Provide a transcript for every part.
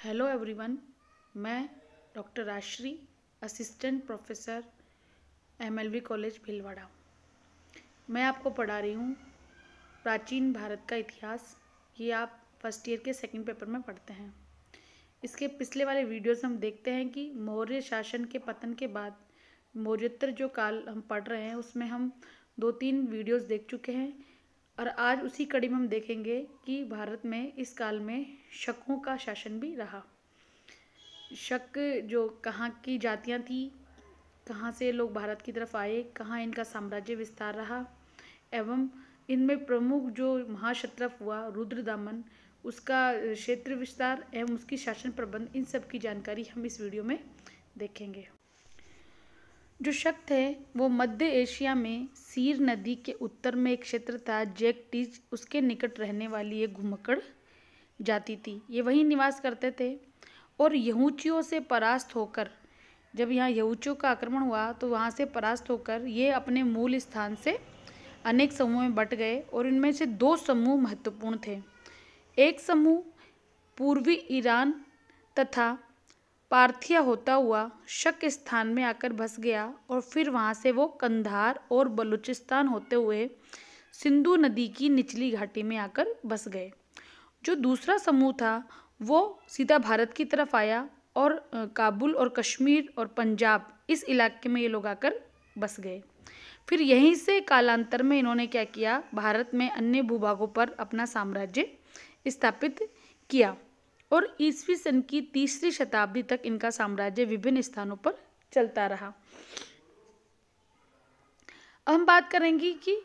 Hello everyone, मैं doctor Rajshri, assistant professor MLV college Bhilwara. मैं आपको पढ़ा रही हूँ प्राचीन भारत का इतिहास। ये आप फर्स्ट ईयर के सेकंड पेपर में पढ़ते हैं। इसके पिछले वाले वीडियोस हम देखते हैं कि मौर्य शासन के पतन के बाद मौर्योत्तर जो काल हम पढ़ रहे हैं उसमें हम 2-3 वीडियोस देख चुके हैं और आज उसी कड़ी में हम देखेंगे कि भारत में इस काल में शकों का शासन भी रहा। शक जो कहाँ की जातियाँ थी, कहाँ से लोग भारत की तरफ आए, कहाँ इनका साम्राज्य विस्तार रहा एवं इनमें प्रमुख जो महाक्षत्रप हुआ रुद्रदामन, उसका क्षेत्र विस्तार एवं उसकी शासन प्रबंध, इन सब की जानकारी हम इस वीडियो में देखेंगे। जो शक थे वो मध्य एशिया में सीर नदी के उत्तर में एक क्षेत्र था जैकटीज, उसके निकट रहने वाली एक घुमक्कड़ जाति थी। ये वहीं निवास करते थे और यहूचियों से परास्त होकर, जब यहाँ यहूचियों का आक्रमण हुआ तो वहाँ से परास्त होकर ये अपने मूल स्थान से अनेक समूह में बट गए और इनमें से 2 समूह महत्वपूर्ण थे। एक समूह पूर्वी ईरान तथा पार्थिया होता हुआ शक स्थान में आकर बस गया और फिर वहाँ से वो कंधार और बलूचिस्तान होते हुए सिंधु नदी की निचली घाटी में आकर बस गए। जो दूसरा समूह था वो सीधा भारत की तरफ आया और काबुल और कश्मीर और पंजाब, इस इलाके में ये लोग आकर बस गए। फिर यहीं से कालांतर में इन्होंने क्या किया, भारत में अन्य भूभागों पर अपना साम्राज्य स्थापित किया और ईसवी सन की 3री शताब्दी तक इनका साम्राज्य विभिन्न स्थानों पर चलता रहा। अब हम बात करेंगे कि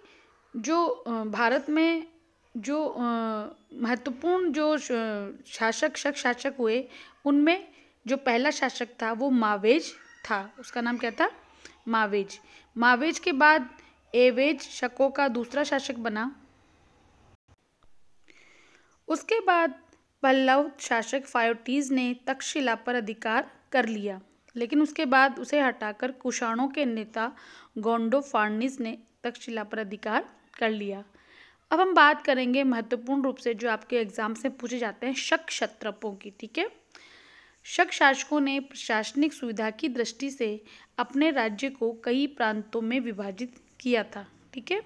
जो भारत में जो महत्वपूर्ण जो शासक हुए, उनमें जो पहला शासक था वो मावेज था। उसका नाम क्या था? मावेज। मावेज के बाद एवेज शकों का दूसरा शासक बना। उसके बाद पल्लव शासक फायोटीज ने तक्षशिला पर अधिकार कर लिया, लेकिन उसके बाद उसे हटाकर कुषाणों के नेता गोंडोफार्निस ने तक्षशिला पर अधिकार कर लिया। अब हम बात करेंगे महत्वपूर्ण रूप से जो आपके एग्जाम से पूछे जाते हैं शक क्षत्रपों की। ठीक है, शक शासकों ने प्रशासनिक सुविधा की दृष्टि से अपने राज्य को कई प्रांतों में विभाजित किया था। ठीक है,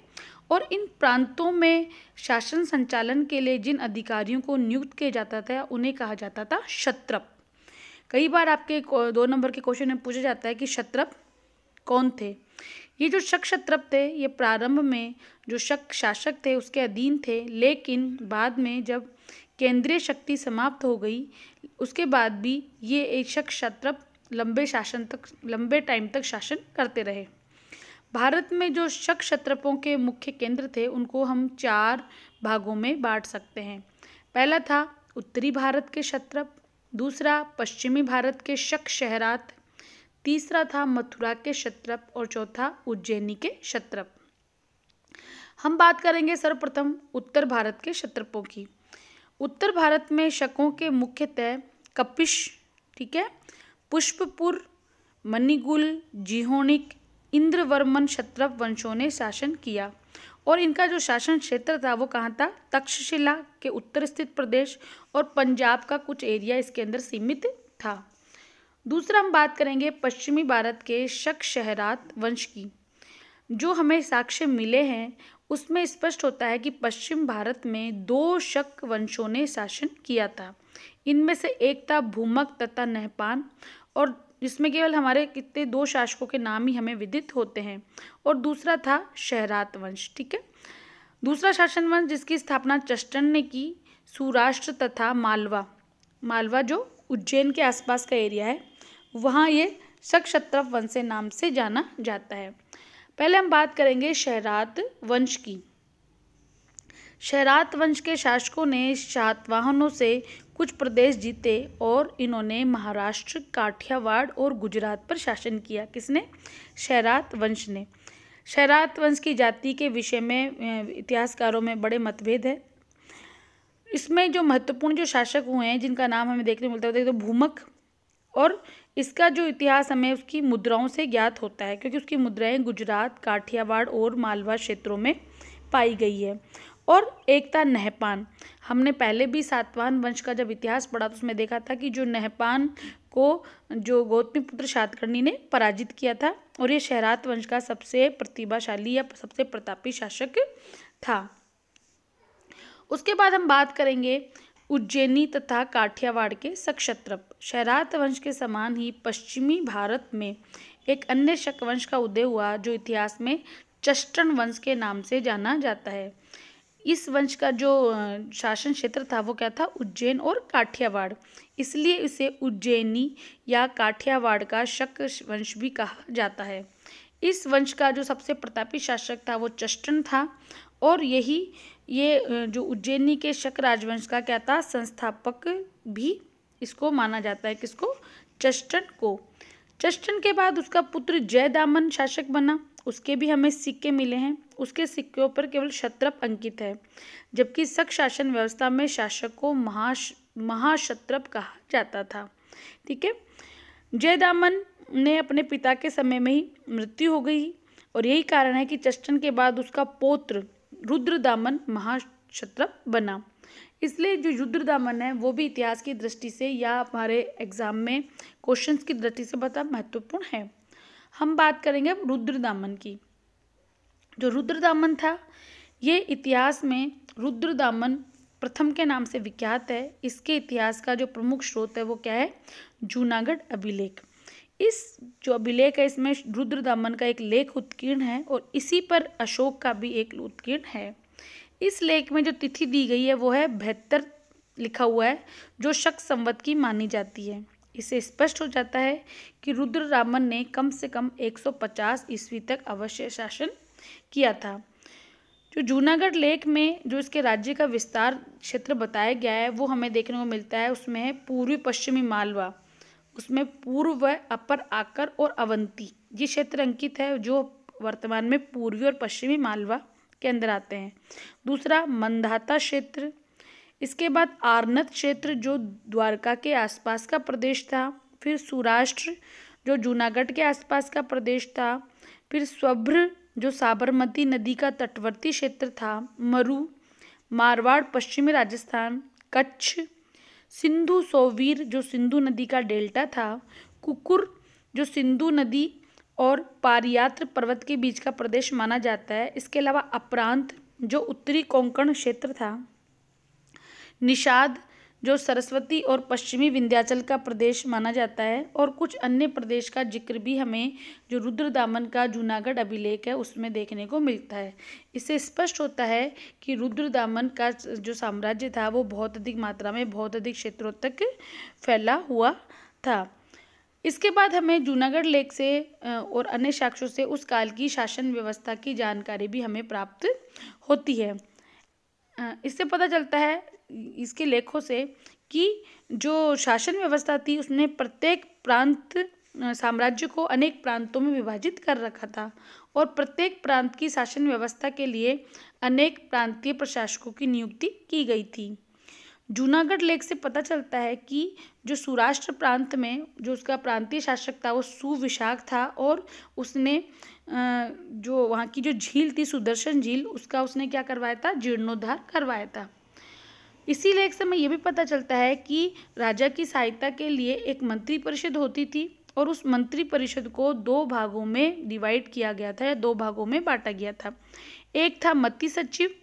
और इन प्रांतों में शासन संचालन के लिए जिन अधिकारियों को नियुक्त किया जाता था उन्हें कहा जाता था क्षत्रप। कई बार आपके 2 नंबर के क्वेश्चन में पूछा जाता है कि क्षत्रप कौन थे। ये जो शक क्षत्रप थे ये प्रारंभ में जो शक शासक थे उसके अधीन थे, लेकिन बाद में जब केंद्रीय शक्ति समाप्त हो गई उसके बाद भी ये एक शक क्षत्रप लंबे टाइम तक शासन करते रहे। भारत में जो शक क्षत्रपों के मुख्य केंद्र थे उनको हम 4 भागों में बांट सकते हैं। पहला था उत्तरी भारत के क्षत्रप, दूसरा पश्चिमी भारत के शक शहरात, तीसरा था मथुरा के क्षत्रप और चौथा उज्जैनी के क्षत्रप। हम बात करेंगे सर्वप्रथम उत्तर भारत के क्षत्रपों की। उत्तर भारत में शकों के मुख्यतः कपिश, ठीक है, पुष्पपुर, मणिगुल, जिहोनिक, इंद्रवर्मन क्षत्रप वंशों ने शासन किया और इनका जो शासन क्षेत्र था वो कहाँ था? तक्षशिला के उत्तर स्थित प्रदेश और पंजाब का कुछ एरिया इसके अंदर सीमित था। दूसरा हम बात करेंगे पश्चिमी भारत के शक शहरात वंश की। जो हमें साक्ष्य मिले हैं उसमें स्पष्ट होता है कि पश्चिम भारत में 2 शक वंशों ने शासन किया था। इनमें से एक था भूमक तथा नहपान, और जिसमें केवल हमारे कितने 2 शासकों के नाम ही हमें विदित होते हैं, और दूसरा था शहरात वंश। ठीक है, दूसरा शासन वंश जिसकी स्थापना चष्टन ने की, सौराष्ट्र तथा मालवा जो उज्जैन के आसपास का एरिया है वहाँ ये शक क्षत्रप वंश के नाम से जाना जाता है। पहले हम बात करेंगे शहरात वंश की। शहरात वंश के शासकों ने शातवाहनों से कुछ प्रदेश जीते और इन्होंने महाराष्ट्र, काठियावाड़ और गुजरात पर शासन किया। किसने? शहरात वंश ने। शहरात वंश की जाति के विषय में इतिहासकारों में बड़े मतभेद है। इसमें जो महत्वपूर्ण जो शासक हुए हैं जिनका नाम हमें देखने को मिलता है तो भूमक, और इसका जो इतिहास हमें उसकी मुद्राओं से ज्ञात होता है क्योंकि उसकी मुद्राएं गुजरात, काठियावाड़ और मालवा क्षेत्रों में पाई गई है। और एक था नहपान। हमने पहले भी सातवाहन वंश का जब इतिहास पढ़ा तो उसमें देखा था कि जो नहपान को जो गौतमीपुत्र सातकर्णी ने पराजित किया था, और ये शहरात वंश का सबसे प्रतिभाशाली या सबसे प्रतापी शासक था। उसके बाद हम बात करेंगे उज्जैनी तथा काठियावाड़ के क्षत्रप। शहरात वंश के समान ही पश्चिमी भारत में एक अन्य शक वंश का उदय हुआ जो इतिहास में चष्टन वंश के नाम से जाना जाता है। इस वंश का जो शासन क्षेत्र था वो क्या था, उज्जैन और काठियावाड़, इसलिए इसे उज्जैनी या काठियावाड़ का शक वंश भी कहा जाता है। इस वंश का जो सबसे प्रतापी शासक था वो चष्टन था, और ये जो उज्जैनी के शक राजवंश का क्या था, संस्थापक भी इसको माना जाता है। किसको? चष्टन को। चष्टन के बाद उसका पुत्र जयदामन शासक बना, उसके भी हमें सिक्के मिले हैं। उसके सिक्कों पर केवल क्षत्रप अंकित है, जबकि शक शासन व्यवस्था में शासक को महाक्षत्रप कहा जाता था। ठीक है, जयदामन ने अपने पिता के समय में ही मृत्यु हो गई, और यही कारण है कि चष्टन के बाद उसका पौत्र रुद्रदामन महाक्षत्रप बना। इसलिए जो रुद्रदामन है वो भी इतिहास की दृष्टि से या हमारे एग्जाम में क्वेश्चंस की दृष्टि से बहुत महत्वपूर्ण है। हम बात करेंगे अब रुद्रदामन की। जो रुद्रदामन था, ये इतिहास में रुद्रदामन प्रथम के नाम से विख्यात है। इसके इतिहास का जो प्रमुख स्रोत है वो क्या है, जूनागढ़ अभिलेख। इस जो अभिलेख है इसमें रुद्रदामन का एक लेख उत्कीर्ण है, और इसी पर अशोक का भी एक उत्कीर्ण है। इस लेख में जो तिथि दी गई है वो है 72 लिखा हुआ है, जो शक संवत की मानी जाती है। इससे स्पष्ट हो जाता है कि रुद्रदामन ने कम से कम 150 ईस्वी तक अवश्य शासन किया था। जो जूनागढ़ लेख में जो इसके राज्य का विस्तार क्षेत्र बताया गया है वो हमें देखने को मिलता है। उसमें है पूर्वी पश्चिमी मालवा, उसमें पूर्व, अपर आकर और अवंती ये क्षेत्र अंकित है, जो वर्तमान में पूर्वी और पश्चिमी मालवा के अंदर आते हैं। दूसरा मंधाता क्षेत्र, इसके बाद आरनत क्षेत्र जो द्वारका के आसपास का प्रदेश था। फिर सौराष्ट्र जो जूनागढ़ के आसपास का प्रदेश था। फिर स्वभ्र जो साबरमती नदी का तटवर्ती क्षेत्र था। मरु, मारवाड़ पश्चिमी राजस्थान, कच्छ, सिंधु सोवीर जो सिंधु नदी का डेल्टा था। कुकुर जो सिंधु नदी और पारियात्र पर्वत के बीच का प्रदेश माना जाता है। इसके अलावा अपरांत जो उत्तरी कोंकण क्षेत्र था। निषाद जो सरस्वती और पश्चिमी विंध्याचल का प्रदेश माना जाता है। और कुछ अन्य प्रदेश का जिक्र भी हमें जो रुद्रदामन का जूनागढ़ अभिलेख है उसमें देखने को मिलता है। इससे स्पष्ट होता है कि रुद्रदामन का जो साम्राज्य था वो बहुत अधिक मात्रा में बहुत अधिक क्षेत्रों तक फैला हुआ था। इसके बाद हमें जूनागढ़ लेख से और अन्य साक्ष्यों से उस काल की शासन व्यवस्था की जानकारी भी हमें प्राप्त होती है। इससे पता चलता है इसके लेखों से कि जो शासन व्यवस्था थी उसने प्रत्येक प्रांत साम्राज्य को अनेक प्रांतों में विभाजित कर रखा था, और प्रत्येक प्रांत की शासन व्यवस्था के लिए अनेक प्रांतीय प्रशासकों की नियुक्ति की गई थी। जूनागढ़ लेख से पता चलता है कि जो सौराष्ट्र प्रांत में जो उसका प्रांतीय शासक था वो सुविशाख था, और उसने जो वहाँ की जो झील थी सुदर्शन झील उसका उसने क्या करवाया था, जीर्णोद्धार करवाया था। इसी लेख से हमें ये भी पता चलता है कि राजा की सहायता के लिए एक मंत्री परिषद होती थी, और उस मंत्री परिषद को 2 भागों में डिवाइड किया गया था या 2 भागों में बांटा गया था। एक था मती सचिव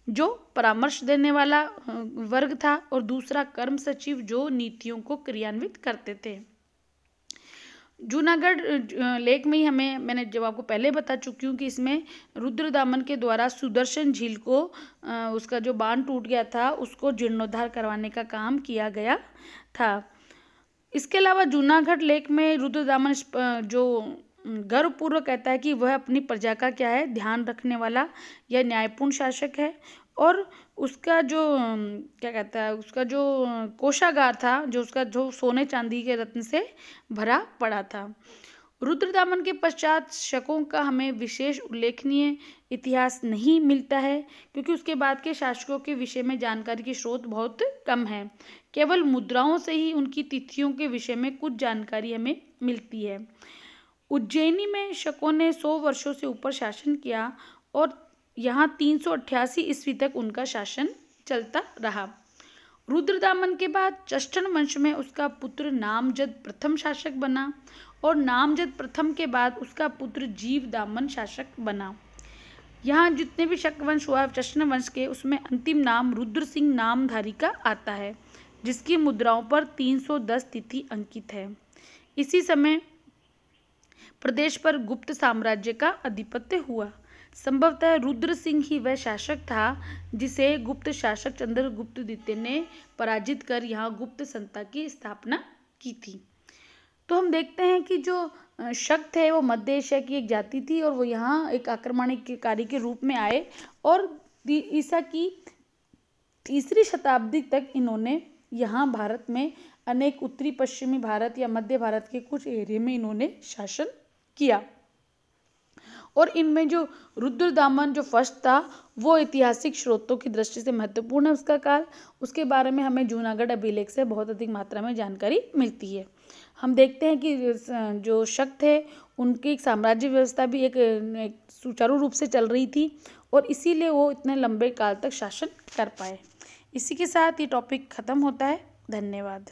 जो परामर्श देने वाला वर्ग था, और दूसरा कर्म सचिव जो नीतियों को क्रियान्वित करते थे। जूनागढ़ लेख में ही मैंने जब आपको पहले बता चुकी हूँ कि इसमें रुद्रदामन के द्वारा सुदर्शन झील को उसका जो बांध टूट गया था उसको जीर्णोद्धार करवाने का काम किया गया था। इसके अलावा जूनागढ़ लेख में रुद्रदामन जो गर्वपूर्वक कहता है कि वह अपनी प्रजा का क्या है, ध्यान रखने वाला या न्यायपूर्ण शासक है, और उसका जो क्या कहता है उसका जो कोषागार था जो उसका जो सोने चांदी के रत्न से भरा पड़ा था। रुद्रदामन के पश्चात शकों का हमें विशेष उल्लेखनीय इतिहास नहीं मिलता है, क्योंकि उसके बाद के शासकों के विषय में जानकारी के स्रोत बहुत कम है। केवल मुद्राओं से ही उनकी तिथियों के विषय में कुछ जानकारी हमें मिलती है। उज्जैनी में शकों ने 100 वर्षों से ऊपर शासन किया, और यहाँ 388 ईस्वी तक उनका शासन चलता रहा। रुद्रदामन के बाद चष्टन वंश में उसका पुत्र नामजद प्रथम शासक बना और नामजद प्रथम के बाद उसका पुत्र जीवदामन शासक बना। यहाँ जितने भी शक वंश हुआ चष्टन वंश के, उसमें अंतिम नाम रुद्र सिंह नामधारी का आता है, जिसकी मुद्राओं पर 310 तिथि अंकित है। इसी समय प्रदेश पर गुप्त साम्राज्य का आधिपत्य हुआ। संभवतः रुद्र सिंह ही वह शासक था जिसे गुप्त शासक चंद्रगुप्त द्वितीय ने पराजित कर यहाँ गुप्त संता की स्थापना की थी। तो हम देखते हैं कि जो शक थे वो मध्य एशिया की एक जाति थी और वो यहाँ एक आक्रमणकारी के रूप में आए और ईसा की 3री शताब्दी तक इन्होंने यहाँ भारत में अनेक उत्तरी पश्चिमी भारत या मध्य भारत के कुछ एरिया में इन्होंने शासन किया। और इनमें जो रुद्रदामन जो फर्स्ट था वो ऐतिहासिक स्रोतों की दृष्टि से महत्वपूर्ण है उसका काल। उसके बारे में हमें जूनागढ़ अभिलेख से बहुत अधिक मात्रा में जानकारी मिलती है। हम देखते हैं कि जो शक थे उनकी एक साम्राज्य व्यवस्था भी एक सुचारू रूप से चल रही थी और इसीलिए वो इतने लंबे काल तक शासन कर पाए। इसी के साथ ये टॉपिक ख़त्म होता है। धन्यवाद।